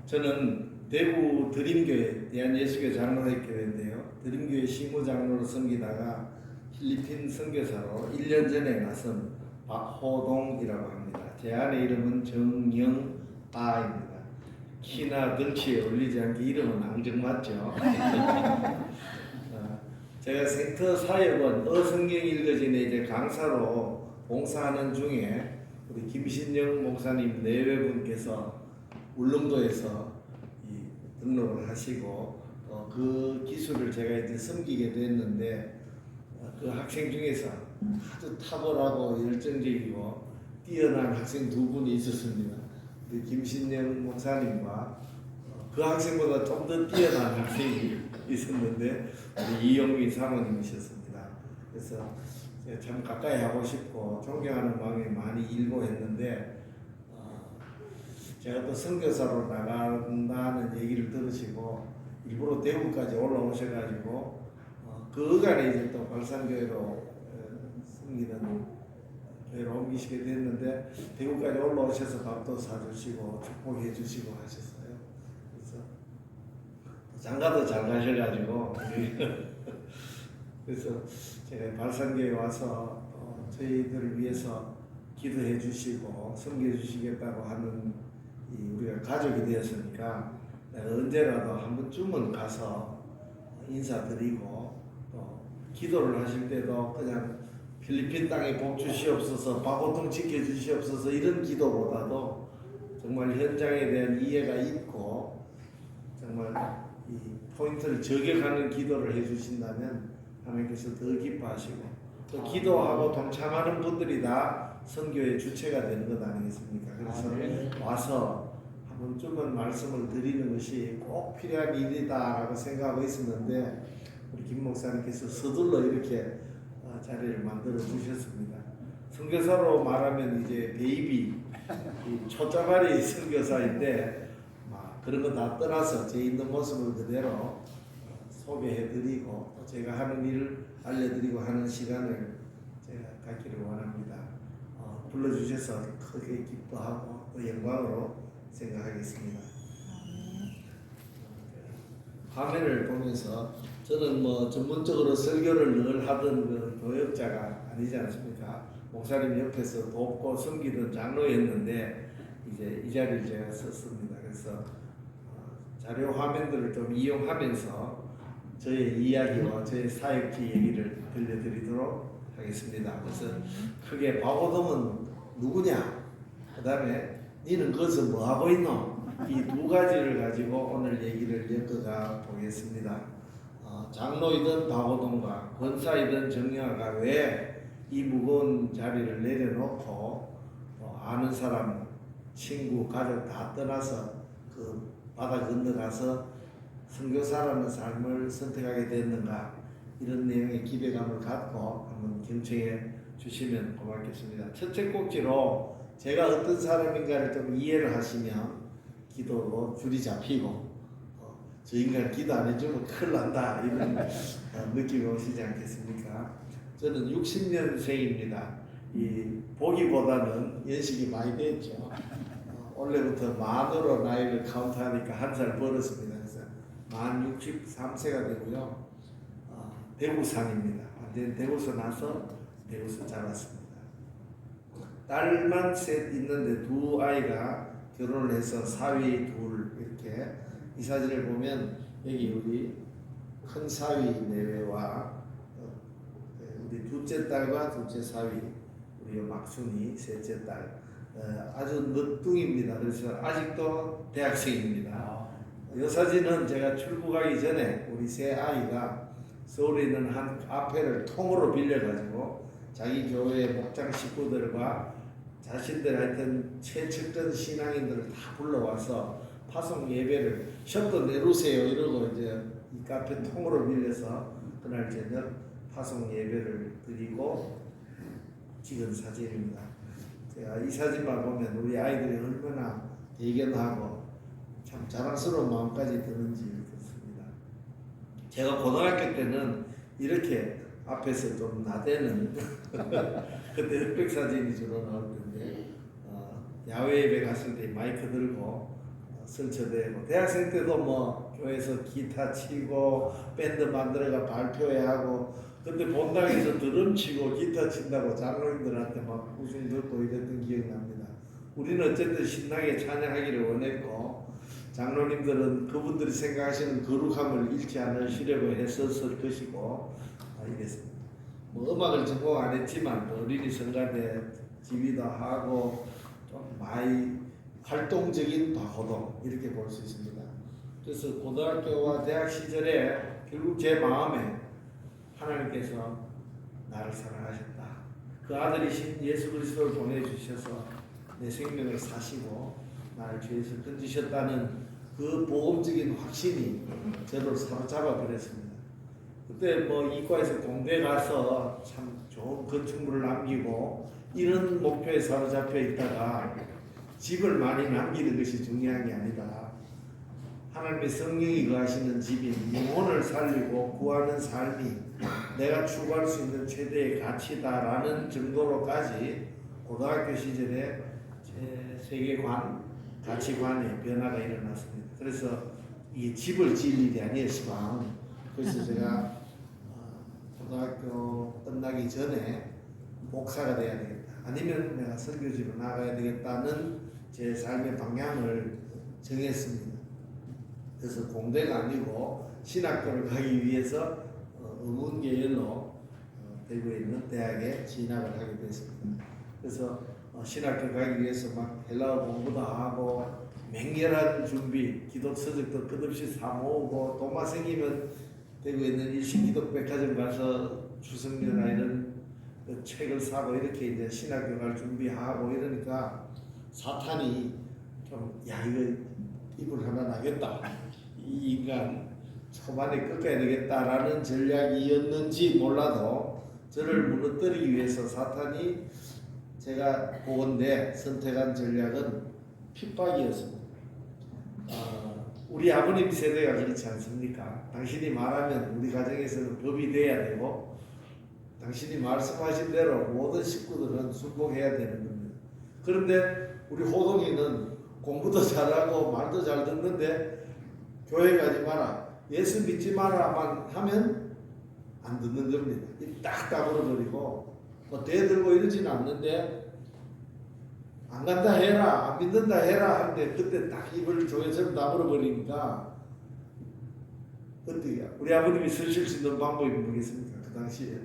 저는 대구 드림교회 대한예수교 장로회교회인데요. 드림교회 시무장로로 섬기다가 필리핀 선교사로 1년 전에 나선 박호동이라고 합니다. 제 아내 이름은 정영아입니다. 키나 덩치에 어울리지 않게 이름은 앙증맞죠. 제가 센터 사역은 어성경 읽어진에 이제 강사로 봉사하는 중에 우리 김신영 목사님 내외분께서 울릉도에서 등록을 하시고 그 기술을 제가 이제 섬기게 됐는데 그 학생 중에서 아주 탁월하고 열정적이고 뛰어난 학생 두 분이 있었습니다. 우리 김신영 목사님과 그 학생보다 좀 더 뛰어난 학생이 있었는데 우리 이영미 사모님이셨습니다. 그래서 참 가까이 하고 싶고 존경하는 마음이 많이 일고 했는데 제가 또 선교사로 나간다는 얘기를 들으시고 일부러 대구까지 올라오셔가지고 그 어간에 이제 또 발산교회로 섬기는 교회로 옮기시게 됐는데 대구까지 올라오셔서 밥도 사주시고 축복해 주시고 하셨어요. 그래서 장가도 잘 가셔가지고 그래서 제가 발산교회 와서 저희들을 위해서 기도해 주시고 섬겨 주시겠다고 하는 우리가 가족이 되었으니까 내가 언제라도 한 번쯤은 가서 인사드리고 또 기도를 하실 때도 그냥 필리핀 땅에 복 주시옵소서, 박호동 지켜주시옵소서 이런 기도보다도 정말 현장에 대한 이해가 있고 정말 이 포인트를 저격하는 기도를 해주신다면 하나님께서 더 기뻐하시고 또 기도하고 동참하는 분들이 다 선교의 주체가 되는 것 아니겠습니까? 그래서 와서 한 번쯤은 말씀을 드리는 것이 꼭 필요한 일이다라고 생각하고 있었는데 우리 김 목사님께서 서둘러 이렇게 자리를 만들어 주셨습니다. 선교사로 말하면 이제 베이비, 초짜발이 선교사인데 그런 거 다 떠나서 제 있는 모습을 그대로 소개해드리고 또 제가 하는 일을 알려드리고 하는 시간을 제가 갖기를 원합니다. 불러주셔서 크게 기뻐하고 또 영광으로 생각하겠습니다. 화면을 보면서 저는 뭐 전문적으로 설교를 늘 하던 그 교역자가 아니지 않습니까? 목사님 옆에서 돕고 섬기던 장로였는데 이제 이 자리를 제가 썼습니다. 그래서 자료 화면들을 좀 이용하면서 저의 이야기와 저의 사역지 얘기를 들려드리도록 하겠습니다. 그래서 크게 박호동은 누구냐? 그 다음에 니는 거기서 뭐 하고 있노? 이 두 가지를 가지고 오늘 얘기를 엮어가 보겠습니다. 장로이든 박호동과 권사이든 정영아가 왜 이 무거운 자리를 내려놓고 아는 사람, 친구, 가족 다 떠나서 그 바다 건너가서 선교사라는 삶을 선택하게 됐는가 이런 내용의 기대감을 갖고 한번 경청해 주시면 고맙겠습니다. 첫째 꼭지로 제가 어떤 사람인가를 좀 이해를 하시면 기도로 줄이 잡히고 저 인간 기도 안 해주면 큰일 난다 이런 느낌이 오시지 않겠습니까? 저는 60년생입니다. 이 보기보다는 연식이 많이 됐죠. 올해부터 만으로 나이를 카운트하니까 한 살 벌었습니다. 그래서 만 63세가 되고요. 대구산입니다. 완전 대구서 나서 대구서 자랐습니다. 딸만 셋 있는데 두 아이가 결혼을 해서 사위 둘 이렇게 이 사진을 보면 여기 우리 큰 사위 내외와 우리 둘째 딸과 둘째 사위 우리 막순이 셋째 딸 아주 늦둥입니다. 그래서 아직도 대학생입니다. 이 사진은 제가 출국하기 전에 우리 세 아이가 서울에 있는 한 카페를 통으로 빌려가지고 자기 교회 목장 식구들과 자신들 하여튼 최측근 신앙인들을 다 불러와서 파송 예배를 셔터 내놓으세요 이러고 이제 이 카페 통으로 빌려서 그날 저녁 파송 예배를 드리고 찍은 사진입니다. 제가 이 사진만 보면 우리 아이들이 얼마나 대견하고 참 자랑스러운 마음까지 드는지 그렇습니다. 제가 고등학교 때는 이렇게 앞에서 좀 나대는 그때 흑백 사진이 주로 나올 텐데 야외 예배 갔을 때 마이크 들고 설쳐되고 대학생 때도 뭐 교회에서 기타 치고 밴드 만들어가 발표회 하고 근데 본당에서 드럼 치고 기타 친다고 장로님들한테 막 우승 듣고 이랬던 기억이 납니다. 우리는 어쨌든 신나게 찬양하기를 원했고 장로님들은 그분들이 생각하시는 거룩함을 잃지 않으시려고 했었을 것이고 이랬습니다. 뭐 음악을 전공 안 했지만 어린이 성가대 지휘도 하고 좀 많이 활동적인 바호동 이렇게 볼 수 있습니다. 그래서 고등학교와 대학 시절에 결국 제 마음에 하나님께서 나를 사랑하셨다. 그 아들이신 예수 그리스도를 보내주셔서 내 생명을 사시고 나를 죄에서 건지셨다는 그 복음적인 확신이 저를 사로잡아 버렸습니다. 그때 뭐 이과에서 공대 가서 참 좋은 건축물을 남기고 이런 목표에 사로잡혀 있다가 집을 많이 남기는 것이 중요한 게 아니다. 하나님의 성령이 거하시는 집인 영혼을 살리고 구하는 삶이 내가 추구할 수 있는 최대의 가치다라는 정도로까지 고등학교 시절에 제 세계관, 가치관의 변화가 일어났습니다. 그래서 이 집을 지을 일이 아니었지만 그래서 제가 고등학교 끝나기 전에 목사가 돼야 되겠다. 아니면 내가 선교지로 나가야 되겠다는 제 삶의 방향을 정했습니다. 그래서 공대가 아니고 신학교를 가기 위해서 의문계열로 대구에 있는 대학에 진학을 하게 됐습니다. 그래서 신학교 가기 위해서 막 헬라어 공부도 하고 맹렬한 준비, 기독 서적도 끝없이 사 모으고 돈만 생기면 대구에 있는 일신기독백화점 가서 주성료나 이런 그 책을 사고 이렇게 이제 신학교 갈 준비하고 이러니까 사탄이 좀 야 이거 이불 하나 나겠다. 이 인간 초반에 꺾어야 되겠다라는 전략이었는지 몰라도 저를 무너뜨리기 위해서 사탄이 제가 보건대 선택한 전략은 핍박이었습니다. 우리 아버님 세대가 그렇지 않습니까? 당신이 말하면 우리 가정에서는 법이 돼야 되고 당신이 말씀하신 대로 모든 식구들은 순종해야 되는 겁니다. 그런데 우리 호동이는 공부도 잘하고 말도 잘 듣는데 교회 가지 마라, 예수 믿지 마라만 하면 안 듣는 겁니다. 입 딱 다물어버리고 뭐 대들고 이러지는 않는데 안 간다 해라, 안 믿는다 해라 하는데 그때 딱 입을 조개처럼 다물어버리니까 어떻게 우리 아버님이 쓰실 수 있는 방법이 뭐겠습니까? 그 당시에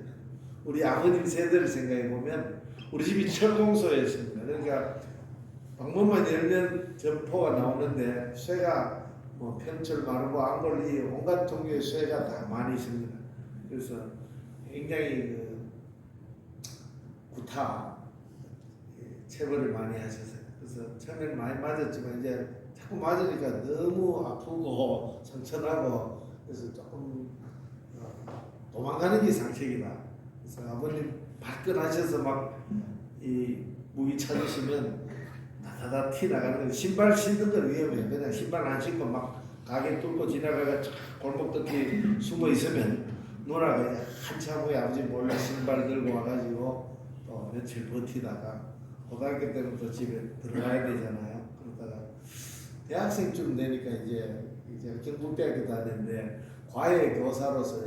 우리 아버님 세대를 생각해 보면 우리 집이 철공소였습니다. 그러니까 방문만 열면 점포가 나오는데 쇠가 뭐 편철, 마르고, 앙골리 온갖 종류의 쇠가 다 많이 있습니다. 그래서 굉장히 그 구타 체벌을 많이 하셨어요. 그래서 처음에는 많이 맞았지만 이제 자꾸 맞으니까 너무 아프고 상처나고 그래서 조금 도망가는 게 상책이다. 그래서 아버님 발끈하셔서 막 이 무기 찾으시면 다다다 티 나가는 거 신발 신는 건 위험해요. 그냥 신발 안 신고 막 가게 뚫고 지나가가 골목 끝에 숨어 있으면 누나가 한참 후에 아버지 몰래 신발 들고 와가지고 또 며칠 버티다가 고등학교 때부터 집에 들어가야 되잖아요. 그러다가 대학생쯤 되니까 이제 경북대학교 다녔는데 과외 교사로서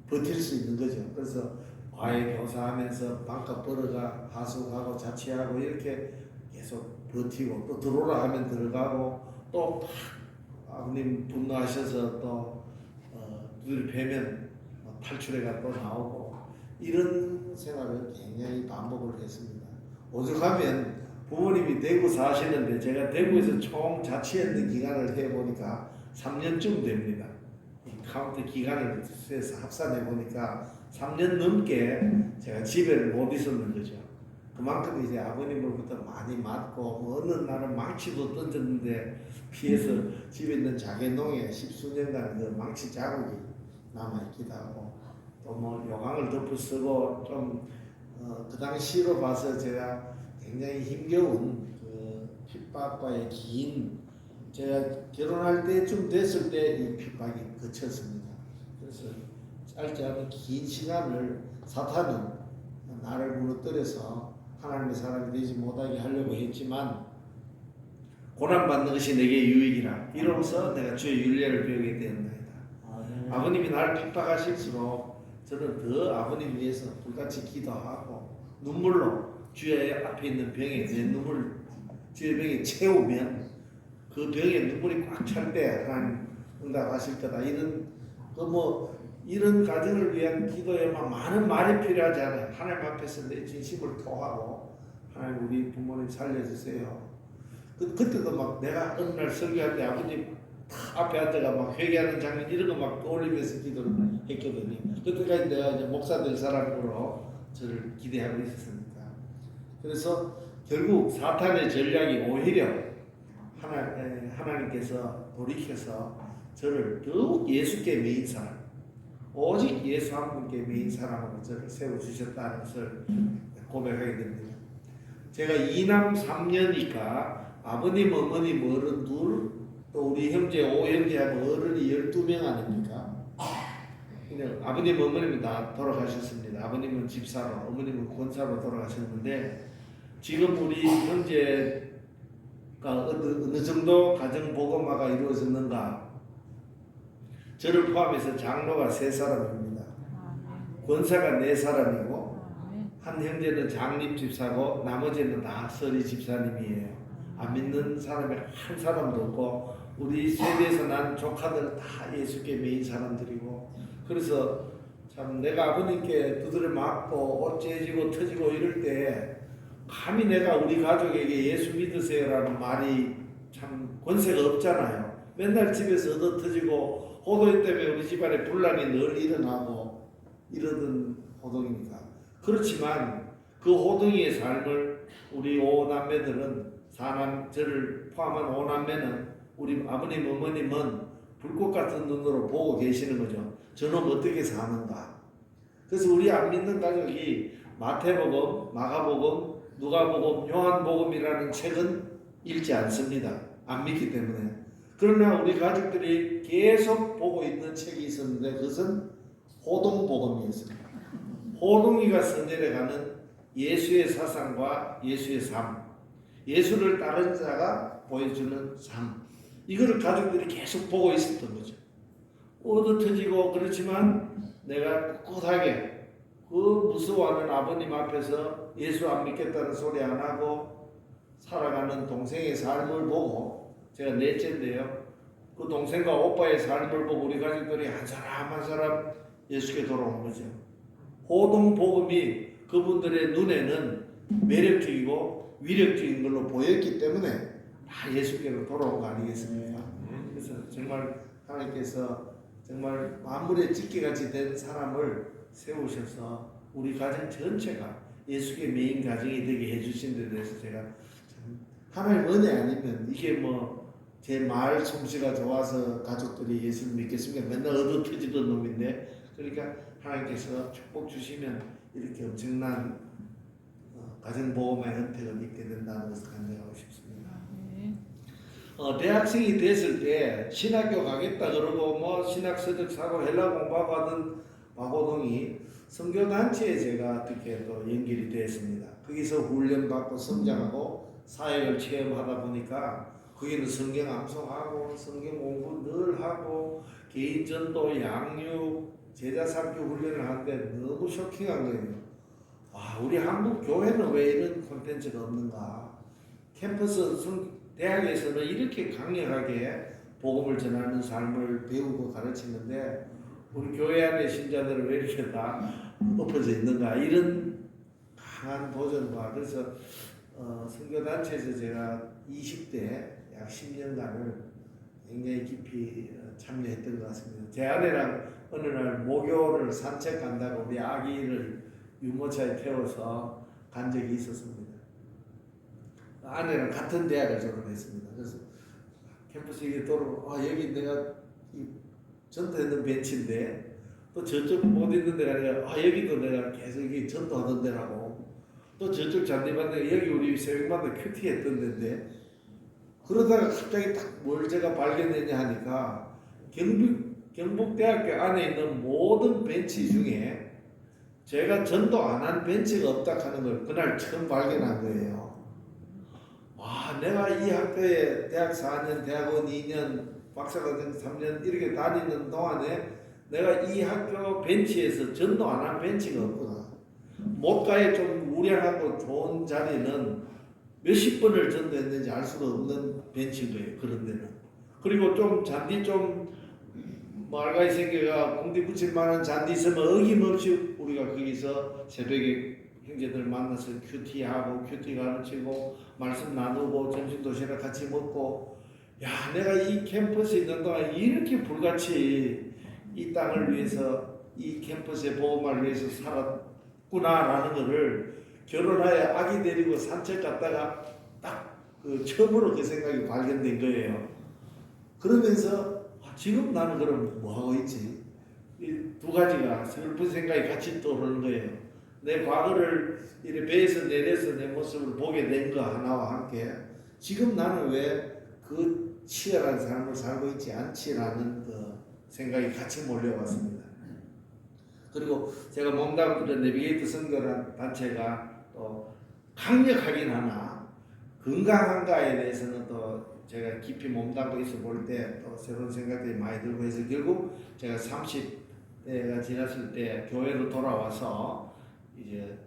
버틸 수 있는 거죠. 그래서 과외 교사하면서 방학 벌어가 하숙하고 자취하고 이렇게 계속 버티고 또 들어오라 하면 들어가고 또 아버님 분노하셔서 또 눈을 뵈면 탈출해가 또 나오고 이런 생활을 굉장히 반복을 했습니다. 오죽하면 부모님이 대구 사시는데 제가 대구에서 총 자취했는 기간을 해보니까 3년쯤 됩니다. 카운트 기간을 해서 합산해 보니까 3년 넘게 제가 집에 못 있었는 거죠. 그만큼 이제 아버님으로부터 많이 맞고 뭐 어느 날은 망치도 던졌는데 피해서 집에 있는 자개농에 10수년간 그 망치 자국이 남아있기도 하고 또 뭐 요강을 덮어쓰고 좀 그 당시로 봐서 제가 굉장히 힘겨운 그 핍박과의 긴 제가 결혼할 때쯤 됐을 때 이 핍박이 그쳤습니다. 그래서 짧지 않은 긴 시간을 사탄은 나를 무너뜨려서 하나님의 사람이 되지 못하게 하려고 했지만 고난받는 것이 내게 유익이라. 이로써 내가 주의 윤례를 배우게 되었나이다. 아버님이 날 핍박하실수록 저는 더 아버님 위해서 불같이 기도하고 눈물로 주의 앞에 있는 병에 내 눈물 주의 병에 채우면 그 병에 눈물이 꽉 찰 때 하나님 응답하실 거다. 이런 가정을 위한 기도에만 많은 말이 필요하지 않아요. 하나님 앞에서 내 진심을 토하고 하나님 우리 부모님 살려주세요. 그때도 막 내가 어느 날 설교할 때 아버님 앞에 앉아가 막 회개하는 장면 이런 거 막 떠올리면서 기도를 했거든요. 그때까지 내가 이제 목사 될 사람으로 저를 기대하고 있었습니다. 그래서 결국 사탄의 전략이 오히려 하나님께서 돌이켜서 저를 더욱 예수께 매인 사람, 오직 예수 한 분께 매인 사람으로 저를 세워주셨다는 것을 고백하게 됩니다. 제가 2남 3녀니까 아버님, 어머님, 어른 둘, 또 우리 형제, 5형제하고 어른이 12명 아닙니까? 그냥 아버님, 어머님은 다 돌아가셨습니다. 아버님은 집사로, 어머님은 권사로 돌아가셨는데 지금 우리 형제가 어느 정도 가정복음화가 이루어졌는가? 저를 포함해서 장로가 3사람입니다. 권사가 4사람이고 한 형제는 장립집사고 나머지는 다 서리 집사님이에요. 안 믿는 사람이 한 사람도 없고 우리 세대에서 난 조카들 다 예수께 매인 사람들이고 그래서 참 내가 아버님께 두드려 맞고 옷 째지고 터지고 이럴 때 감히 내가 우리 가족에게 예수 믿으세요라는 말이 참 권세가 없잖아요. 맨날 집에서 얻어 터지고 호동 때문에 우리 집안에 분란이 늘 일어나고 이러던 호동이니까. 그렇지만 그 호동이의 삶을 우리 5남매들은 저를 포함한 5남매는 우리 아버님 어머님은 불꽃 같은 눈으로 보고 계시는 거죠. 저는 어떻게 사는가. 그래서 우리 안 믿는 가족이 마태복음, 마가복음, 누가복음, 요한복음이라는 책은 읽지 않습니다. 안 믿기 때문에. 그러나 우리 가족들이 계속 보고 있는 책이 있었는데 그것은 호동복음이었습니다. 호동이가 써내려가는 예수의 사상과 예수의 삶, 예수를 따른 자가 보여주는 삶, 이거를 가족들이 계속 보고 있었던 거죠. 얻어 터지고 그렇지만 내가 꿋꿋하게 그 무서워하는 아버님 앞에서 예수 안 믿겠다는 소리 안 하고 살아가는 동생의 삶을 보고 제가 넷째인데요. 그 동생과 오빠의 삶을 보고 우리 가족들이 한 사람 한 사람 예수께 돌아온 거죠. 호동복음이 그분들의 눈에는 매력적이고 위력적인 걸로 보였기 때문에 다 예수께로 돌아온 거 아니겠습니까? 그래서 정말 하나님께서 정말 만물의 찢기같이 된 사람을 세우셔서 우리 가정 전체가 예수께 메인 가정이 되게 해주신 데 대해서 제가 참 하나님 은혜 아니면 이게 뭐 제 말 솜씨가 좋아서 가족들이 예수를 믿겠습니까? 맨날 얻어 터지던 놈인데 그러니까 하나님께서 축복 주시면 이렇게 엄청난 가정보험의 혜택을 입게 된다는 것을 간증하고 싶습니다. 대학생이 됐을 때 신학교 가겠다 그러고 뭐 신학서적 사고 헬라 공부하고 하던 박호동이 선교단체에 제가 어떻게 또 연결이 됐습니다. 거기서 훈련받고 성장하고 사역을 체험하다 보니까 거기는 성경 암송하고 성경 공부 늘 하고 개인 전도 양육 제자 삼기 훈련을 하는데 너무 쇼킹한 거예요. 와, 우리 한국 교회는 왜 이런 콘텐츠가 없는가? 캠퍼스 대학에서는 이렇게 강력하게 복음을 전하는 삶을 배우고 가르치는데 우리 교회 안에 신자들은 왜 이렇게 다 엎어져 있는가? 이런 강한 도전과 그래서 선교단체에서 제가 20대 약 10년간을 굉장히 깊이 참여했던 것 같습니다. 제 아내랑 어느 날 목요를 산책 간다고 우리 아기를 유모차에 태워서 간 적이 있었습니다. 아내랑 같은 대학을 졸업했습니다. 그래서 캠퍼스에 돌아오고 여기 내가 전도했던 벤치인데 또 저쪽 못 있는 데가 아니라 여기도 내가 계속 여기 전도하던 데라고 또 저쪽 잔디반대 여기 우리 새벽마다 큐티 했던 데인데 그러다가 갑자기 딱 뭘 제가 발견했냐 하니까 경북대학교 안에 있는 모든 벤치 중에 제가 전도 안 한 벤치가 없다 하는 걸 그날 처음 발견한 거예요. 내가 이 학교에 대학 4년, 대학원 2년, 박사과정 3년 이렇게 다니는 동안에 내가 이 학교 벤치에서 전도 안 한 벤치가 없구나. 못가에 좀 우량하고 좋은 자리는 몇십 번을 전도했는지 알 수가 없는 벤치인 거예요. 그런 데는. 그리고 좀 잔디 좀 말가이 생겨가 공디 붙일 만한 잔디 있으면 어김없이 우리가 거기서 새벽에 형제들 만나서 큐티하고 큐티 가르치고 말씀 나누고 점심 도시락 같이 먹고 내가 이 캠퍼스에 있는 동안 이렇게 불같이 이 땅을 위해서 이 캠퍼스의 보험을 위해서 살았구나라는 것을 결혼하여 아기 데리고 산책 갔다가 딱 그 처음으로 그 생각이 발견된 거예요. 그러면서 지금 나는 그럼 뭐 하고 있지? 이 두 가지가 슬픈 생각이 같이 떠오르는 거예요. 내 과거를 이렇게 배에서 내려서 내 모습을 보게 된 거 하나와 함께 지금 나는 왜 그 치열한 삶을 살고 있지 않지라는 그 생각이 같이 몰려왔습니다. 그리고 제가 몸담고 내비게이터 선교라는 단체가 또 강력하긴 하나 건강한가에 대해서는 또 제가 깊이 몸담고 있어 볼 때 또 새로운 생각들이 많이 들고 해서 결국 제가 30대가 지났을 때 교회로 돌아와서 이제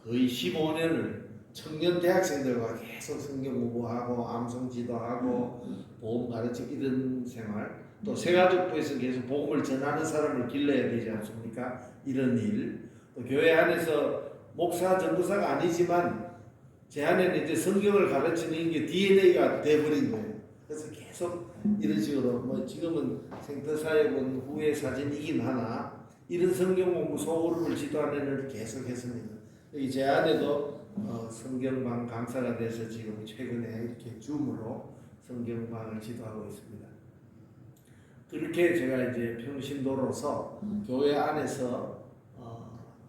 거의 15년을 청년 대학생들과 계속 성경 공부하고 암송 지도하고 보험 가르치고 이런 생활 또 새가족부에서 계속 복음을 전하는 사람을 길러야 되지 않습니까? 이런 일 또 교회 안에서 목사 전도사가 아니지만 제 안에는 이제 성경을 가르치는 게 DNA가 돼버린 거예요. 그래서 계속 이런 식으로 뭐 지금은 생터사역은 후의 사진이긴 하나 이런 성경 공부 소그룹을 지도하는 일을 계속 했습니다. 여기 제 안에도 성경방 강사가 돼서 지금 최근에 이렇게 줌으로 성경방을 지도하고 있습니다. 그렇게 제가 이제 평신도로서 교회 안에서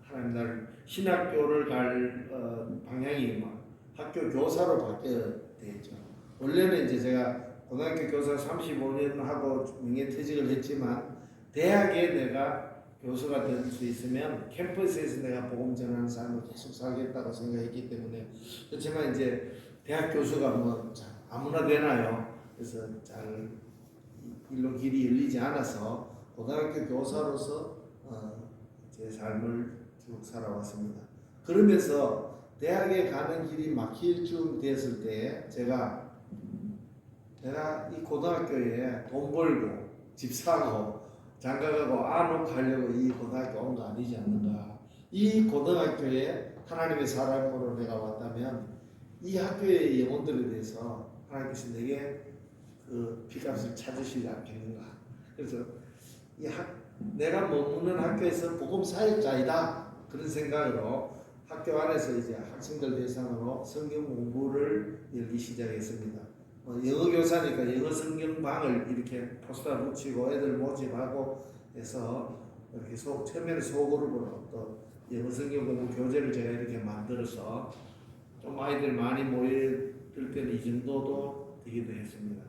하나님 날 신학교를 갈 방향이 학교 교사로 바뀌게 되죠. 원래는 이제 제가 고등학교 교사 35년 하고 명예퇴직을 했지만 대학에 내가 교수가 될 수 있으면 캠퍼스에서 내가 복음 전하는 삶을 계속 살겠다고 생각했기 때문에 그렇지만 이제 대학 교수가 뭐 아무나 되나요? 그래서 잘 일로 길이 열리지 않아서 고등학교 교사로서 제 삶을 쭉 살아왔습니다. 그러면서 대학에 가는 길이 막힐 쯤 됐을 때 제가 이 고등학교에 돈 벌고 집 사고 장가가고 안옥 하려고 이 고등학교 온 거 아니지 않는가. 이 고등학교에 하나님의 사람으로 내가 왔다면 이 학교의 영혼들에 대해서 하나님께서 내게 그 피값을 찾으시지 않겠는가. 그래서 내가 머무는 학교에서 복음 사역자이다 그런 생각으로 학교 안에서 이제 학생들 대상으로 성경 공부를 열기 시작했습니다. 영어 교사니까 영어 성경방을 이렇게 포스터 붙이고 애들 모집하고 해서 이렇게 처음에는 소그룹으로 또 영어 성경 공부 교재를 제가 이렇게 만들어서 좀 아이들 많이 모여들 때는 이 정도도 되기도 했습니다.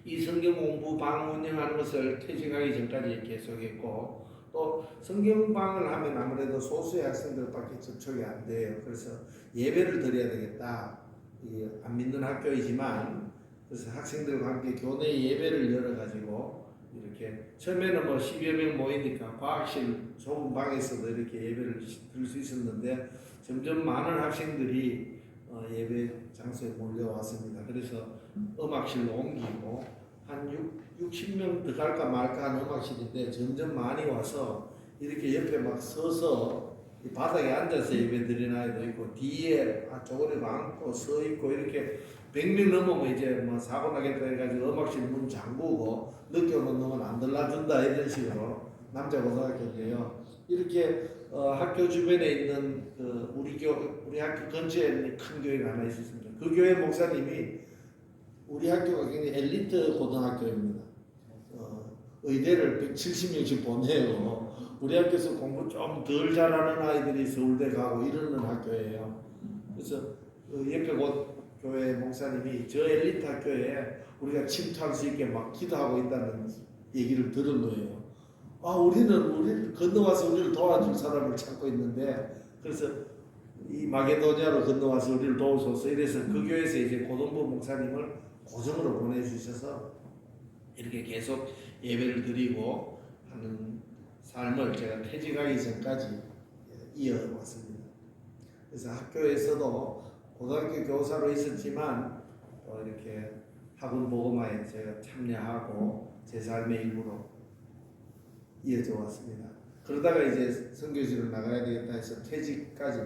이 성경 공부방 운영하는 것을 퇴직하기 전까지 계속했고 또 성경방을 하면 아무래도 소수의 학생들밖에 접촉이 안 돼요. 그래서 예배를 드려야 되겠다. 안 믿는 학교이지만 그래서 학생들과 함께 교내 예배를 열어가지고 이렇게 처음에는 뭐 10여 명 모이니까 과학실 좁은 방에서도 이렇게 예배를 드릴 수 있었는데 점점 많은 학생들이 예배 장소에 몰려왔습니다. 그래서 음악실로 옮기고 한 60명 더 갈까 말까 하는 음악실인데 점점 많이 와서 이렇게 옆에 막 서서 바닥에 앉아서 예배 드리는 아이도 있고 뒤에 쪼그리고 앉고 서 있고 이렇게 100명 넘으면 이제 뭐 사고 나겠다 해가지고 음악실 문 잠그고 늦게 오는 놈은 안 들라준다 이런 식으로 남자 고등학교인데요. 이렇게 학교 주변에 있는 우리 학교 근처에 있는 큰 교회가 하나 있었습니다. 그 교회 목사님이 우리 학교가 굉장히 엘리트 고등학교입니다. 의대를 170명씩 보내고 우리 학교에서 공부 좀 덜 잘하는 아이들이 서울대 가고 이러는 학교예요. 그래서 옆에 교회 목사님이 저 엘리트 학교에 우리가 침투할 수 있게 막 기도하고 있다는 얘기를 들은 거예요. 우리를 건너와서 우리를 도와줄 사람을 찾고 있는데 그래서 이 마게도냐로 건너와서 우리를 도우소서 이래서 그 교회에서 이제 고동보 목사님을 고정으로 보내주셔서 이렇게 계속 예배를 드리고 하는 삶을 제가 퇴직하기 전까지 이어왔습니다. 그래서 학교에서도 고등학교 교사로 있었지만 또 이렇게 학원 복음화에 제가 참여하고 제 삶의 일부로 이어져 왔습니다. 그러다가 이제 선교지로 나가야 되겠다 해서 퇴직까지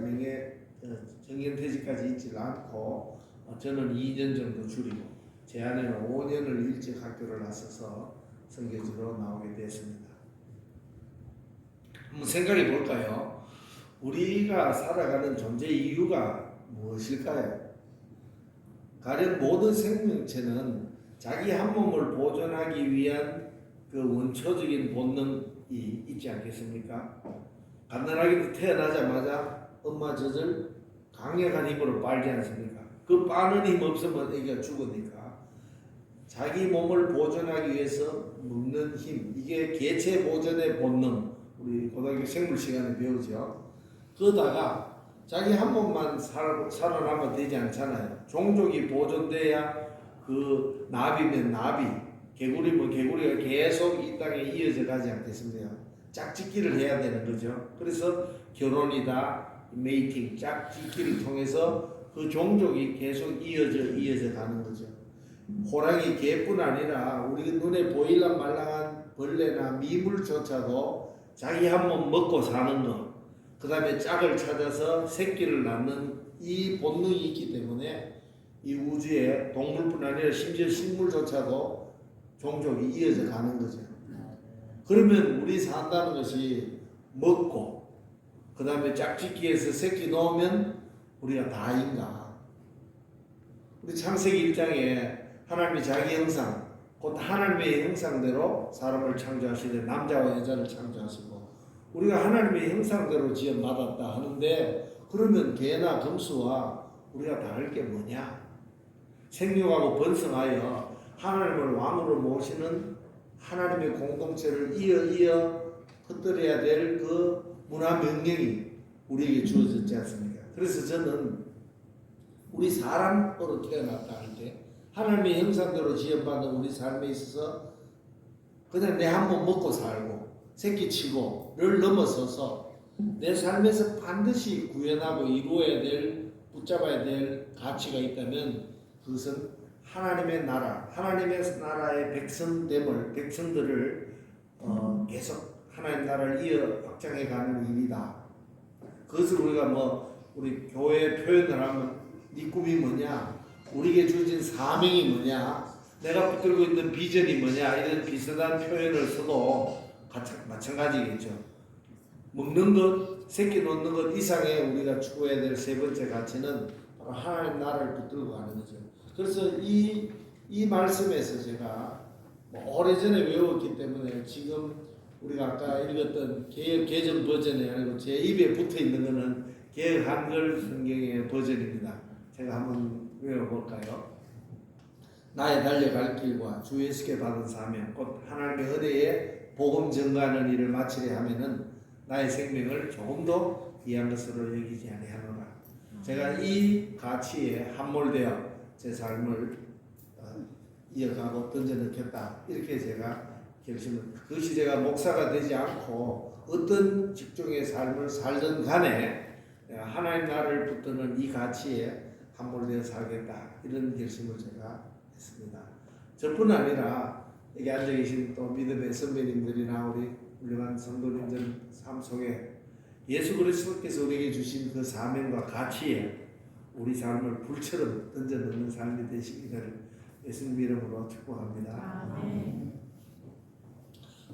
정년 퇴직까지 있지를 않고 저는 2년 정도 줄이고 제 아내는 5년을 일찍 학교를 나서서 선교지로 나오게 됐습니다. 한번 생각해 볼까요? 우리가 살아가는 존재 이유가 무엇일까요? 가령 모든 생명체는 자기 한 몸을 보존하기 위한 그 원초적인 본능이 있지 않겠습니까? 갓난아기도 태어나자마자 엄마 젖을 강력한 힘으로 빨지 않습니까? 그 빠는 힘 없으면 애기가 죽으니까 자기 몸을 보존하기 위해서 먹는 힘, 이게 개체 보존의 본능, 우리 고등학교 생물 시간에 배우죠. 그러다가 자기 한 몸만 살아남아도 되지 않잖아요. 종족이 보존돼야 그 나비면 나비, 개구리면 개구리가 계속 이 땅에 이어져 가지 않겠습니까? 짝짓기를 해야 되는 거죠. 그래서 결혼이다, 메이팅, 짝짓기를 통해서 그 종족이 계속 이어져 가는 거죠. 호랑이, 개뿐 아니라 우리 눈에 보일랑 말랑한 벌레나 미물조차도 자기 한 몸 먹고 사는 것, 그 다음에 짝을 찾아서 새끼를 낳는 이 본능이 있기 때문에 이 우주에 동물뿐 아니라 심지어 식물조차도 종족이 이어져 가는 거죠. 그러면 우리 산다는 것이 먹고 그 다음에 짝짓기에서 새끼 놓으면 우리가 다인가? 우리 창세기 1장에 하나님이 자기 형상, 곧 하나님의 형상대로 사람을 창조하시되 남자와 여자를 창조하시고 우리가 하나님의 형상대로 지음받았다 하는데 그러면 개나 금수와 우리가 다를 게 뭐냐? 생육하고 번성하여 하나님을 왕으로 모시는 하나님의 공동체를 이어 흩어려야 될 그 문화 명령이 우리에게 주어졌지 않습니까? 그래서 저는 우리 사람으로 태어났다 할 때 하나님의 형상대로 지음받은 우리 삶에 있어서 그냥 내 한 번 먹고 살고 새끼치고를 넘어서서 내 삶에서 반드시 구현하고 이루어야 될, 붙잡아야 될 가치가 있다면 그것은 하나님의 나라, 하나님의 나라의 백성들을 계속 하나님 나라를 이어 확장해가는 일이다. 그것을 우리가 우리 교회 표현을 하면 네 꿈이 뭐냐, 우리에게 주어진 사명이 뭐냐, 내가 붙들고 있는 비전이 뭐냐, 이런 비슷한 표현을 써도 마찬가지겠죠. 먹는 것, 새끼 놓는 것 이상의 우리가 추구해야 될 세 번째 가치는 바로 하나님 나라를 붙들고 가는 거죠. 그래서 이 말씀에서 제가 오래전에 외웠기 때문에 지금 우리가 아까 읽었던 개역 개정 버전이 아니고 제 입에 붙어 있는 것은 개역 한글 성경의 버전입니다. 제가 한번 외워볼까요? 나의 달려갈 길과 주 예수께 받은 사명, 곧 하나님의 은혜에 복음 전가하는 일을 마치려 하면은 나의 생명을 조금도 귀한 것으로 여기지 아니하노라. 제가 이 가치에 함몰되어 제 삶을 이어가고 던져넣겠다, 이렇게 제가 결심을. 그것이 제가 목사가 되지 않고 어떤 직종의 삶을 살든 간에 내가 하나님 나라를 붙드는 이 가치에 함몰되어 살겠다, 이런 결심을 제가 했습니다. 저뿐 아니라 여기 앉아 계신 또 믿음의 선배님들이나 우리 훌륭한 성도님들 삶 속에 예수 그리스도께서 우리에게 주신 그 사명과 가치에 우리 삶을 불처럼 던져넣는 삶이 되시기를 예수님 이름으로 축복합니다. 아멘.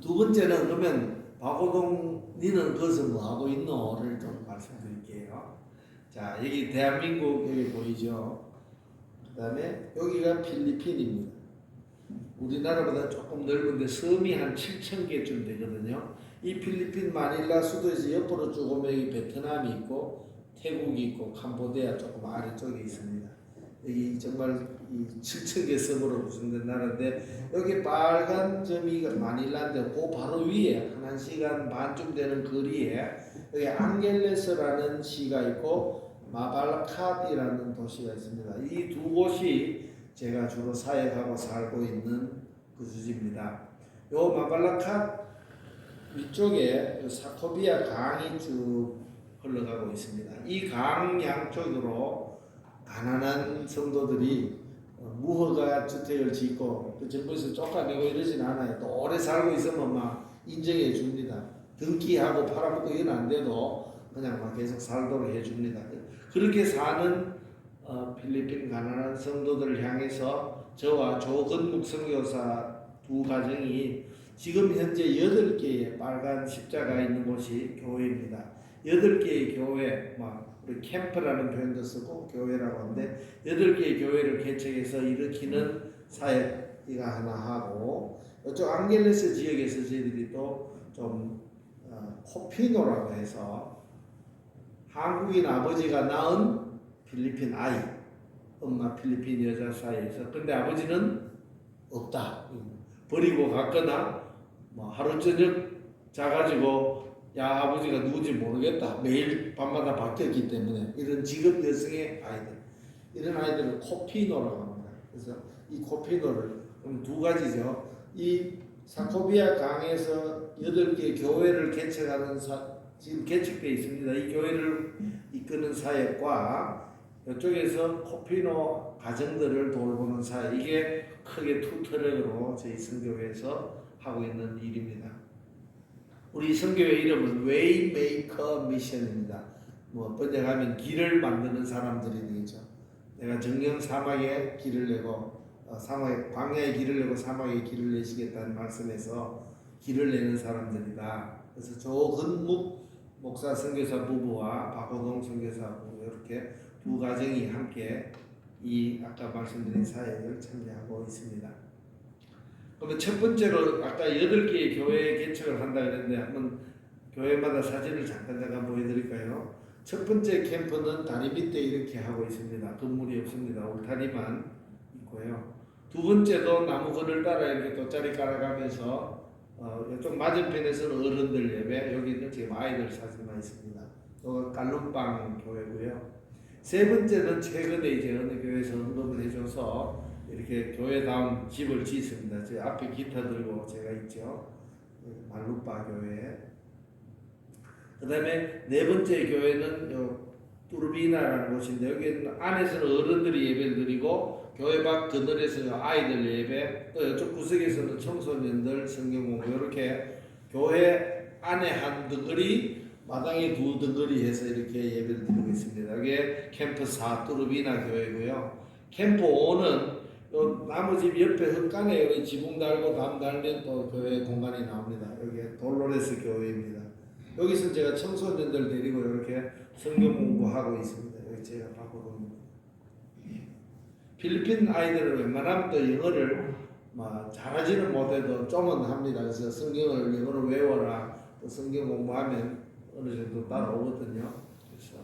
두 번째는 그러면 박호동 니는 거기서 뭐하고 있노를 좀 말씀드릴게요. 자, 여기 대한민국 여기 보이죠? 그 다음에 여기가 필리핀입니다. 우리나라보다 조금 넓은데 섬이 한 7,000개쯤 되거든요. 이 필리핀 마닐라 수도에서 옆으로 쭉 오면 여기 베트남이 있고 태국이 있고 캄보디아 조금 아래쪽에 있습니다. 여기 정말 이 7,000개 섬으로 구성된 나라인데 여기 빨간 점이 마닐라인데 그 바로 위에 한 1시간 반쯤 되는 거리에 여기 앙겔레스라는 시가 있고 마발카디라는 도시가 있습니다. 이 두 곳이 제가 주로 사역하고 살고 있는 그 주지입니다. 요 마발라카 위쪽에 사코비아 강이 쭉 흘러가고 있습니다. 이 강 양쪽으로 가난한 성도들이 무허가 주택을 짓고 또 정부에서 쫓아내고 이러진 않아요. 또 오래 살고 있으면 막 인정해 줍니다. 등기하고 팔아먹고 이건 안 돼도 그냥 막 계속 살도록 해줍니다. 그렇게 사는 필리핀 가난한 성도들을 향해서 저와 조건묵 선교사 두 가정이 지금 현재 8개의 빨간 십자가 있는 곳이 교회입니다. 8개의 교회, 우리 캠프라는 표현도 쓰고 교회라고 하는데 8개의 교회를 개척해서 일으키는 사역이가 하나 하고 이쪽 앙겔레스 지역에서 저희들이 또 좀 코피노라고 해서 한국인 아버지가 낳은 필리핀 아이, 엄마 필리핀 여자 사이에서 근데 아버지는 없다. 버리고 갔거나 하루 저녁 자가지고 야 아버지가 누군지 모르겠다. 매일 밤마다 바뀌었기 때문에 이런 직업 여성의 아이들 이런 아이들을 코피노라고 합니다. 그래서 이 코피노를 두 가지죠. 이 사코비아 강에서 8개 교회를 개척하는 지금 개척되어 있습니다. 이 교회를 이끄는 사역과 이쪽에서 코피노 가정들을 돌보는 사역 이게 크게 투 트랙으로 저희 선교회에서 하고 있는 일입니다. 우리 선교회 이름은 Waymaker Mission입니다. 번역하면 길을 만드는 사람들이 되겠죠. 내가 정령 사막에 길을 내고 사막에 광야에 길을 내고 사막에 길을 내시겠다는 말씀에서 길을 내는 사람들이다. 그래서 조건묵 목사 선교사 부부와 박호동 선교사 부부 이렇게 두 가정이 함께 이 아까 말씀드린 사역을 참여하고 있습니다. 그러면 첫 번째로 아까 8개의 교회 개척을 한다 그랬는데 한번 교회마다 사진을 잠깐 보여드릴까요? 첫 번째 캠프는 다리 밑에 이렇게 하고 있습니다. 건물이 없습니다. 울타리만 있고요. 두 번째도 나무 그늘 따라 이렇게 돗자리 깔아가면서 이쪽 맞은편에서는 어른들 예배, 여기는 지금 아이들 사진만 있습니다. 또 깔룸방 교회고요. 세 번째는 최근에 이제 어느 교회에서 언급을 해줘서 이렇게 교회다운 집을 짓습니다. 제 앞에 기타 들고 제가 있죠. 말루빠 교회. 그 다음에 네 번째 교회는 요 뚜르비나라는 곳인데 여기는 안에서는 어른들이 예배를 드리고 교회 밖 그늘에서 아이들 예배, 또 이쪽 구석에서는 청소년들 성경 공부 이렇게 교회 안에 한 덩어리 마당에 두 덩어리 해서 이렇게 예배를 드리고 있습니다. 이게 캠프 4 뚜르비나 교회고요. 캠프 5는 요 나무집 옆에 흙간에 여기 지붕 달고 담 달면 또 교회 공간이 나옵니다. 여기 돌로레스 교회입니다. 여기서 제가 청소년들 데리고 이렇게 성경 공부하고 있습니다. 여기 제가 바꾸고 필리핀 아이들은 웬만하면 또 영어를 잘하지는 못해도 좀은 합니다. 그래서 성경을 영어로 외워라. 또 성경 공부하면 어느 정도 따라오거든요. 그래서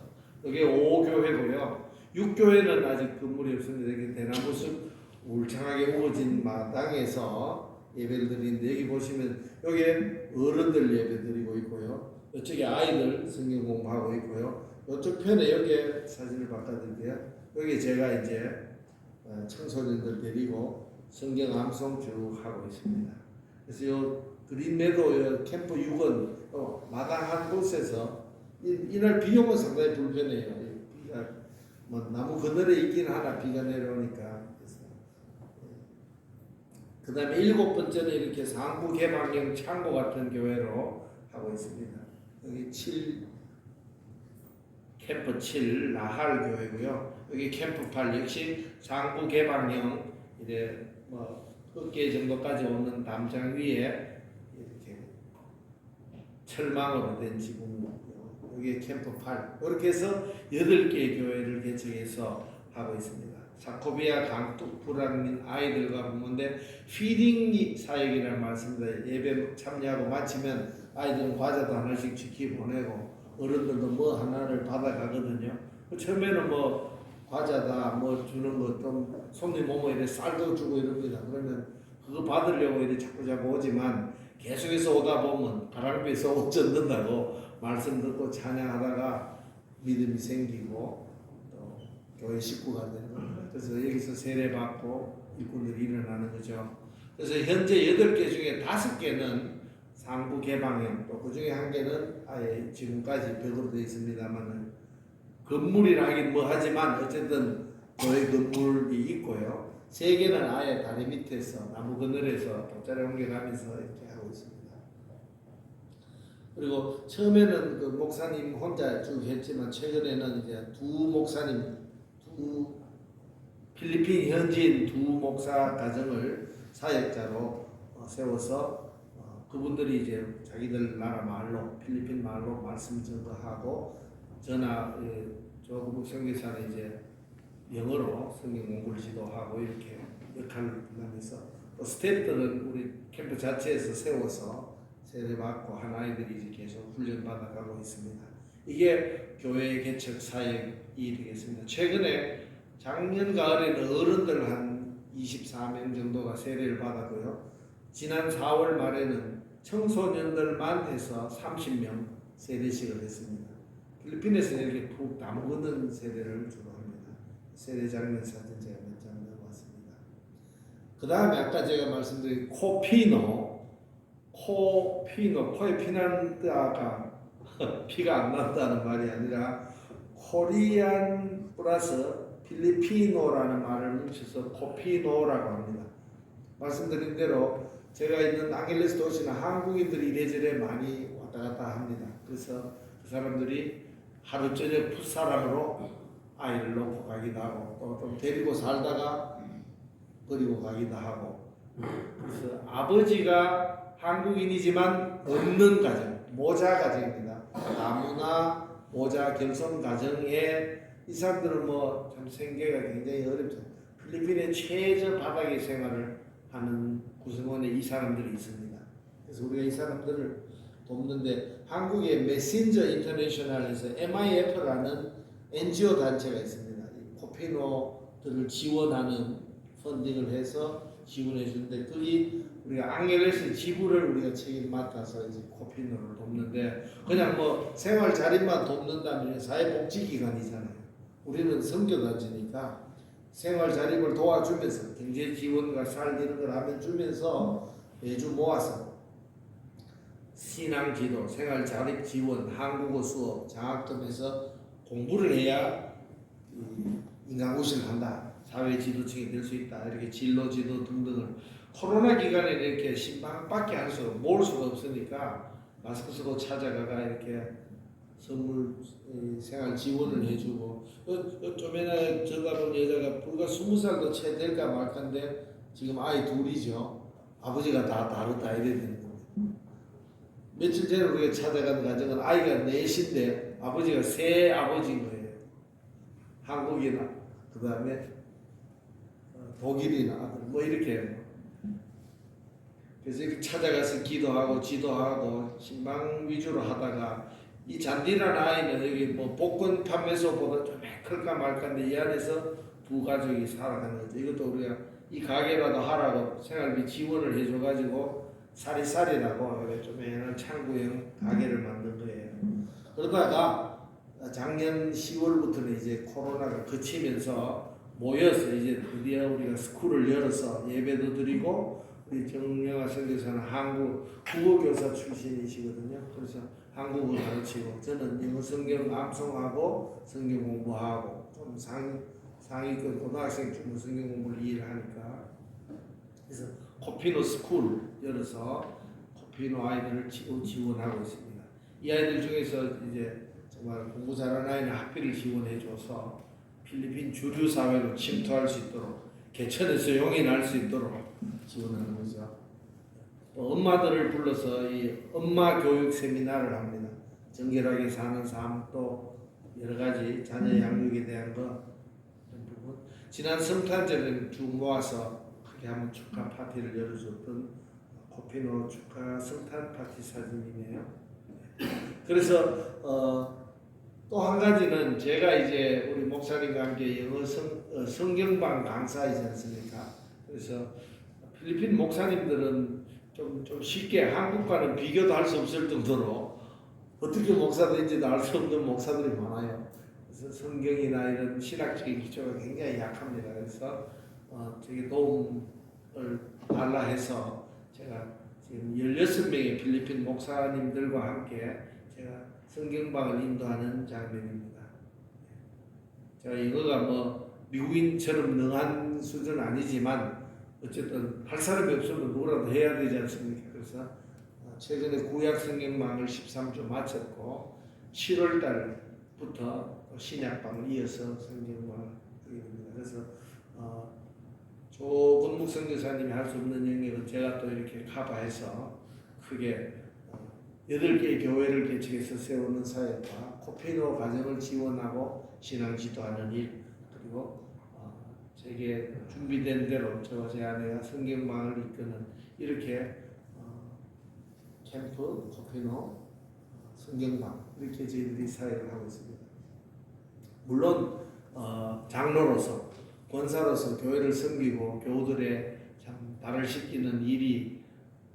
여기 5교회고요. 6교회는 아직 건물이 없습니다. 여기 대나무숲 울창하게 우거진 마당에서 예배를 드리는데 여기 보시면 여기 어른들 예배 드리고 있고요. 이쪽에 아이들 성경 공부하고 있고요. 이쪽 편에 여기 사진을 바꿔드릴게요. 여기 제가 이제 청소년들 데리고 성경 암송 쭉 하고 있습니다. 그래서 요 그린메도 캠프 6은 마당 한 곳에서 이날 비 오면 상당히 불편해요. 비가 나무 그늘에 있긴 하나 비가 내려오니까. 그 다음에 7번째는 이렇게 상부 개방형 창고 같은 교회로 하고 있습니다. 여기 캠프 7 나할 교회고요. 여기 캠프 8 역시 상부 개방형 이래 어깨 정도까지 오는 담장 위에 이렇게 철망으로 된 지붕이고요. 여기 캠프 8 이렇게 해서 8개의 교회를 개척해서 하고 있습니다. 사코비아 강둑불안민 아이들과 부모인데 피딩 사역이라는 말씀입니다. 예배 참여하고 마치면 아이들은 과자도 하나씩 지키 보내고 어른들도 뭐 하나를 받아가거든요. 처음에는 과자다 주는 것 좀 손님 오면 이렇게 쌀도 주고 이럽니다. 그러면 그거 받으려고 이렇게 자꾸 오지만 계속해서 오다 보면 가랑비에서 옷 젖는다고 말씀 듣고 찬양하다가 믿음이 생기고 교회 식구가 되는 겁니다. 그래서 여기서 세례받고 일꾼들이 일어나는 거죠. 그래서 현재 8개 중에 5개는 상부 개방형, 또 그 중에 1개는 아예 지금까지 벽으로 되어 있습니다만 건물이라 하긴 뭐 하지만 어쨌든 교회 건물이 있고요. 3개는 아예 다리 밑에서 나무 그늘에서 돗자리 옮겨가면서 이렇게 하고 있습니다. 그리고 처음에는 그 목사님 혼자 쭉 했지만 최근에는 이제 필리핀 현지인 2 목사 가정을 사역자로 세워서 그분들이 이제 자기들 나라 말로 필리핀 말로 말씀 전도하고 조국 선교사는 이제 영어로 성경 공부를 지도하고 이렇게 역할을 하면서 또 스태프들은 우리 캠프 자체에서 세워서 세례받고 한 아이들이 이제 계속 훈련받아가고 있습니다. 이게 교회 개척 사역이 되겠습니다. 최근에 작년 가을에는 어른들 한 24명 정도가 세례를 받았고요. 지난 4월 말에는 청소년들만 해서 30명 세례식을 했습니다. 필리핀에서는 이렇게 푹 담그는 세례를 주로 합니다. 세례 장면 사진 제가 몇 장 넣어봤습니다. 그 다음에 아까 제가 말씀드린 코에 피난다가 피가 안 난다는 말이 아니라 코리안 플러스 필리피노라는 말을 뭉쳐서 코피노라고 합니다. 말씀드린 대로 제가 있는 앙헬레스 도시는 한국인들이 이래저래 많이 왔다 갔다 합니다. 그래서 그 사람들이 하루 저녁 풋사랑으로 아이를 놓고 가기도 하고 또 좀 데리고 살다가 버리고 가기도 하고, 그래서 아버지가 한국인이지만 없는 가정, 모자 가정입니다. 다문화 모자 결손 가정에 이 사람들은 뭐 참 생계가 굉장히 어렵죠. 필리핀의 최저 바닥의 생활을 하는 구성원에 이 사람들이 있습니다. 그래서 우리가 이 사람들을 돕는데 한국의 메신저 인터내셔널에서 MIF라는 NGO 단체가 있습니다. 코피노들을 지원하는 펀딩을 해서 지원해 주는데 거기 우리가 앙헬레스 지부를 우리가 책임 맡아서 이제 코피노를 돕는데 그냥 뭐 생활 자립만 돕는다면 사회복지기관이잖아요. 우리는 선교단체니까 생활 자립을 도와주면서 경제 지원과 살리는 걸 하면 주면서 매주 모아서 신앙 지도, 생활 자립 지원, 한국어 수업, 장학금에서 공부를 해야 인간고시를 한다. 사회 지도층이 될 수 있다. 이렇게 진로 지도 등등을 코로나 기간에 이렇게 신방밖에 할 수, 모을 수가 없으니까 마스크 쓰고 찾아가가 이렇게 선물 생활 지원을 해주고 좀에나 저가 본 여자가 불과 20살도 채 될까 말까인데 지금 아이 2이죠. 아버지가 다 다르다 이래야 되는 겁니다. 며칠 전에 우리가 찾아간 가정은 아이가 4인데 아버지가 3 아버지인 거예요. 한국이나 그 다음에 독일이나 아들 뭐 이렇게. 그래서 이렇게 찾아가서 기도하고 지도하고 신방 위주로 하다가 이 잔디라는 아이는 여기 뭐 복권 판매소보다 좀 클까 말까인데 이 안에서 2 가족이 살아가는 거죠. 이것도 우리가 이 가게라도 하라고 생활비 지원을 해줘가지고 사리사리라고 조그마한 창구형 가게를 만든 거예요. 그러다가 작년 10월부터는 이제 코로나가 그치면서 모여서 이제 드디어 우리가 스쿨을 열어서 예배도 드리고 우리 정영아 선교사는 한국 국어교사 출신이시거든요. 그래서 한국어 가르치고 저는 영어 성경 암송하고 성경 공부하고 좀 상위권 고등학생 중급 성경 공부를 일하니까 그래서 코피노 스쿨 열어서 코피노 아이들을 지원하고 있습니다. 이 아이들 중에서 이제 정말 공부 잘하는 아이는 학비를 지원해줘서 필리핀 주류 사회로 침투할 수 있도록 개천에서 용이 날 수 있도록 지원하는 거죠. 또 엄마들을 불러서 이 엄마 교육 세미나를 합니다. 정결하게 사는 삶, 또 여러 가지 자녀 양육에 대한 거 부분. 지난 성탄절에 쭉 모아서 크게 한번 축하 파티를 열어줬던 코피노 축하 성탄 파티 사진이네요. 그래서 또 한 가지는 제가 이제 우리 목사님과 함께 영어 성경방 강사이지 않습니까? 그래서 필리핀 목사님들은 좀 쉽게 한국과는 비교도 할 수 없을 정도로 어떻게 목사들인지도 알 수 없는 목사들이 많아요. 그래서 성경이나 이런 신학적인 기초가 굉장히 약합니다. 그래서 저기 도움을 달라 해서 제가 지금 16명의 필리핀 목사님들과 함께 제가 성경방을 인도하는 장면입니다. 제가 이거가 뭐 미국인처럼 능한 수준은 아니지만 어쨌든 할 사람이 없으면 누구라도 해야 되지 않습니까? 그래서 최근에 구약 성경방을 13주 마쳤고 7월 달부터 신약방을 이어서 성경방을 하게 됩니다. 그래서 조건묵 선교사님이 할 수 없는 영역은 제가 또 이렇게 커버해서 크게 8개의 교회를 개척해서 세우는 사역과 코피노 가정을 지원하고 신앙 지도하는 일, 그리고 제게 준비된 대로 저와 제 아내가 성경방을 이끄는 이렇게 캠프, 코피노, 성경방 이렇게 저희들이 사역을 하고 있습니다. 물론 장로로서 권사로서 교회를 섬기고 교우들의 참 발을 씻기는 일이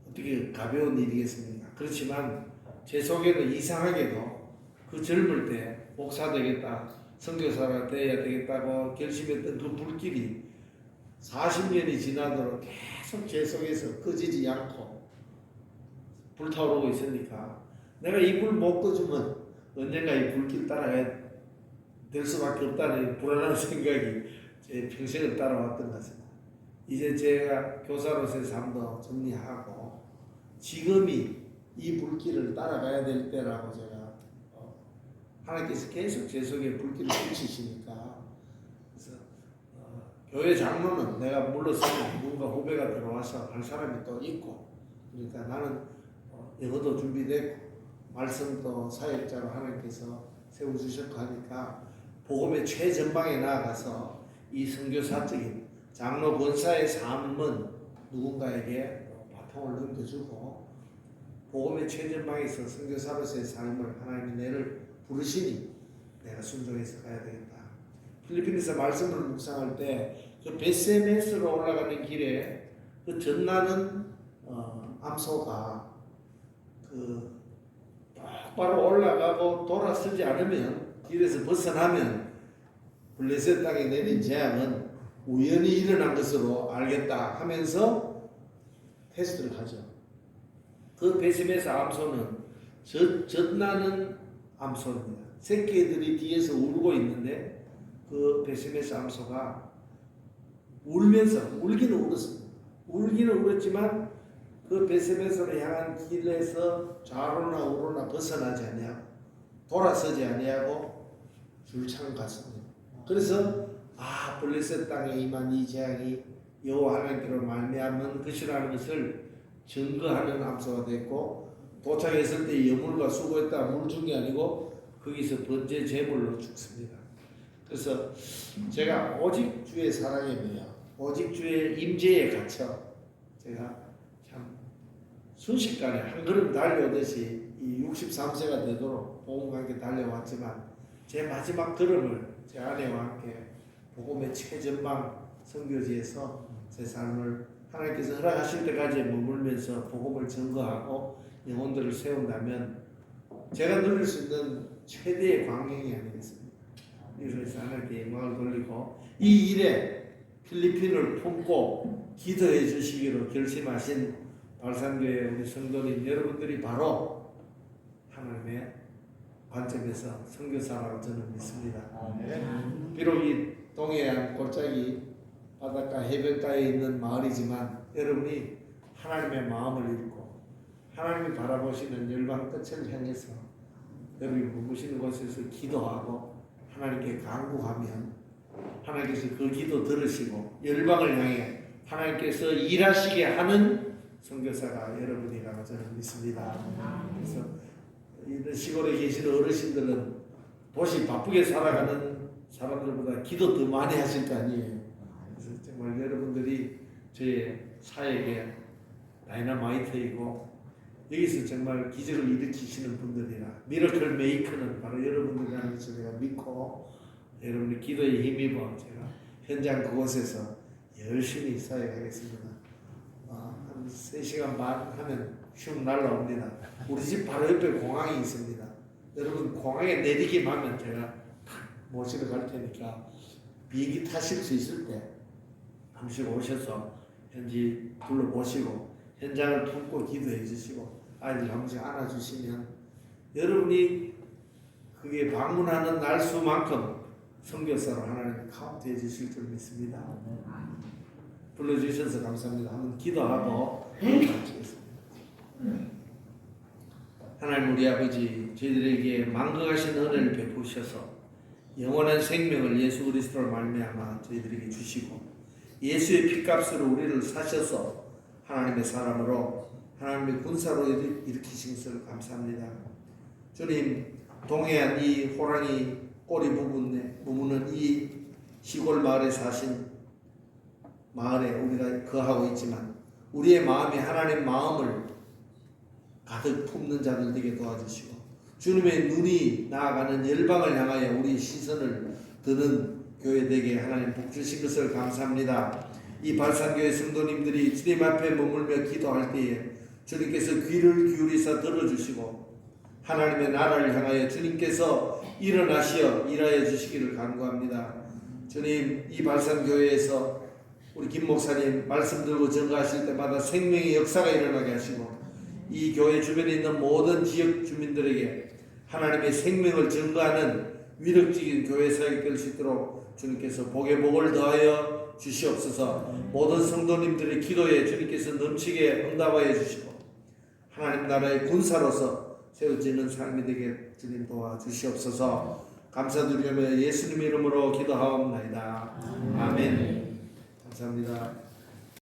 어떻게 가벼운 일이겠습니까? 그렇지만 제 속에는 이상하게도 그 젊을 때 목사 되겠다, 선교사가 돼야 되겠다고 결심했던 그 불길이 40년이 지나도록 계속 제 속에서 꺼지지 않고 불타오르고 있으니까 내가 이 불 못 꺼주면 언젠가 이 불길 따라가야 될 수밖에 없다는 불안한 생각이 제 평생을 따라왔던 것 같습니다. 이제 제가 교사로서의 삶도 정리하고 지금이 이 불길을 따라가야 될 때라고 제가 하나님께서 계속 제 속에 불길을 붙이시니까 그래서 교회 장로는 내가 물러서면 누군가 후배가 들어와서 할 사람이 또 있고 그러니까 나는 영어도 준비되고 말씀도 사역자로 하나님께서 세워주셨고 하니까 복음의 최전방에 나아가서 이 선교사적인 장로 권사의 삶은 누군가에게 바통을 넘겨주고 복음의 최전방에서 선교사로서의 삶을 하나님이 내를 부르시니 내가 순종해서 가야 되겠다. 필리핀에서 말씀을 묵상할 때 그 베세메스로 올라가는 길에 그 전나는 암소가 그 똑바로 올라가고 돌아서지 않으면 길에서 벗어나면 블레셋 땅에 내린 재앙은 우연히 일어난 것으로 알겠다 하면서 테스트를 하죠. 그 베세메스 암소는 젖나는 암소입니다. 새끼들이 뒤에서 울고 있는데 그 베세메스 암소가 울기는 울었습니다. 울기는 울었지만 그 베세메스로 향한 길에서 좌로나 우로나 벗어나지 아니하고 돌아서지 아니하고 줄창 갔습니다. 그래서 블레셋 땅에 임한 이 재앙이 여호와 하나님께로 말미암은 것이라는 것을 증거하는 암소가 됐고 도착했을 때 여물과 수고했다 물 준 게 아니고 거기서 번제 제물로 죽습니다. 그래서 제가 오직 주의 사랑에 매여 오직 주의 임재에 갇혀 제가 참 순식간에 한 걸음 달려오듯이 이 63세가 되도록 복음과 함께 달려왔지만 제 마지막 걸음을 제 아내와 함께 복음의 최전방 선교지에서 제 삶을 하나님께서 허락하실 때까지 머물면서 복음을 증거하고 영혼들을 세운다면 제가 누릴 수 있는 최대의 광경이 아니겠습니까? 그래서 하나님께 영광을 돌리고 이 일에 필리핀을 품고 기도해 주시기로 결심하신 발산교회 우리 성도님 여러분들이 바로 하나님의 관점에서 선교사라고 저는 믿습니다. 비록 이 동해안 골짜기 바닷가 해변가에 있는 마을이지만 여러분이 하나님의 마음을 읽고 하나님이 바라보시는 열방 끝을 향해서 여러분이 머무시는 곳에서 기도하고 하나님께 간구하면 하나님께서 그 기도 들으시고 열방을 향해 하나님께서 일하시게 하는 선교사가 여러분이라고 저는 믿습니다. 그래서 이런 시골에 계시는 어르신들은 도시 바쁘게 살아가는 사람들보다 기도 더 많이 하실 거 아니에요. 그래서 정말 여러분들이 저의 사역의 다이너마이트이고 여기서 정말 기적을 일으키시는 분들이라 미러클 메이커는 바로 여러분들이라는 것을 제가 믿고 여러분의 기도에 힘입어 제가 현장 그곳에서 열심히 사역하겠습니다. 한 3시간 반 하면 슝 날라옵니다. 우리 집 바로 옆에 공항이 있습니다. 여러분 공항에 내리기만 하면 제가 모시러 갈 테니까 비행기 타실 수 있을 때 한 번씩 오셔서 현지 둘러보시고 현장을 품고 기도해 주시고 아이들 한 번씩 안아주시면 여러분이 그게 방문하는 날수만큼 선교사로 하나님 카운트해 주실 줄 믿습니다. 불러주셔서 감사합니다. 한번 기도하고 마치겠습니다. 하나님 우리 아버지, 저희들에게 만극하신 은혜를 베푸셔서 영원한 생명을 예수 그리스도로 말미암아 저희들에게 주시고 예수의 피값으로 우리를 사셔서 하나님의 사람으로 하나님의 군사로 일으키신 것을 감사합니다. 주님, 동해안 이 호랑이 꼬리 부무는 이 시골 마을에 사신 마을에 우리가 거하고 있지만 우리의 마음이 하나님 마음을 가득 품는 자들 되게 도와주시고 주님의 눈이 나아가는 열방을 향하여 우리의 시선을 드는 교회 되게 하나님 복 주신 것을 감사합니다. 이 발산교회 성도님들이 주님 앞에 머물며 기도할 때에 주님께서 귀를 기울이사 들어주시고 하나님의 나라를 향하여 주님께서 일어나시어 일하여 주시기를 간구합니다. 주님, 이 발산교회에서 우리 김 목사님 말씀 들고 전가하실 때마다 생명의 역사가 일어나게 하시고 이 교회 주변에 있는 모든 지역 주민들에게 하나님의 생명을 전가하는 위력적인 교회 사역이 될 수 있도록 주님께서 복의 복을 더하여 주시옵소서. 모든 성도님들의 기도에 주님께서 넘치게 응답하여 주시고 하나님 나라의 군사로서 세워지는 삶이 되게 주님 도와주시옵소서. 감사드리며 예수님 이름으로 기도하옵나이다. 아멘. 감사합니다.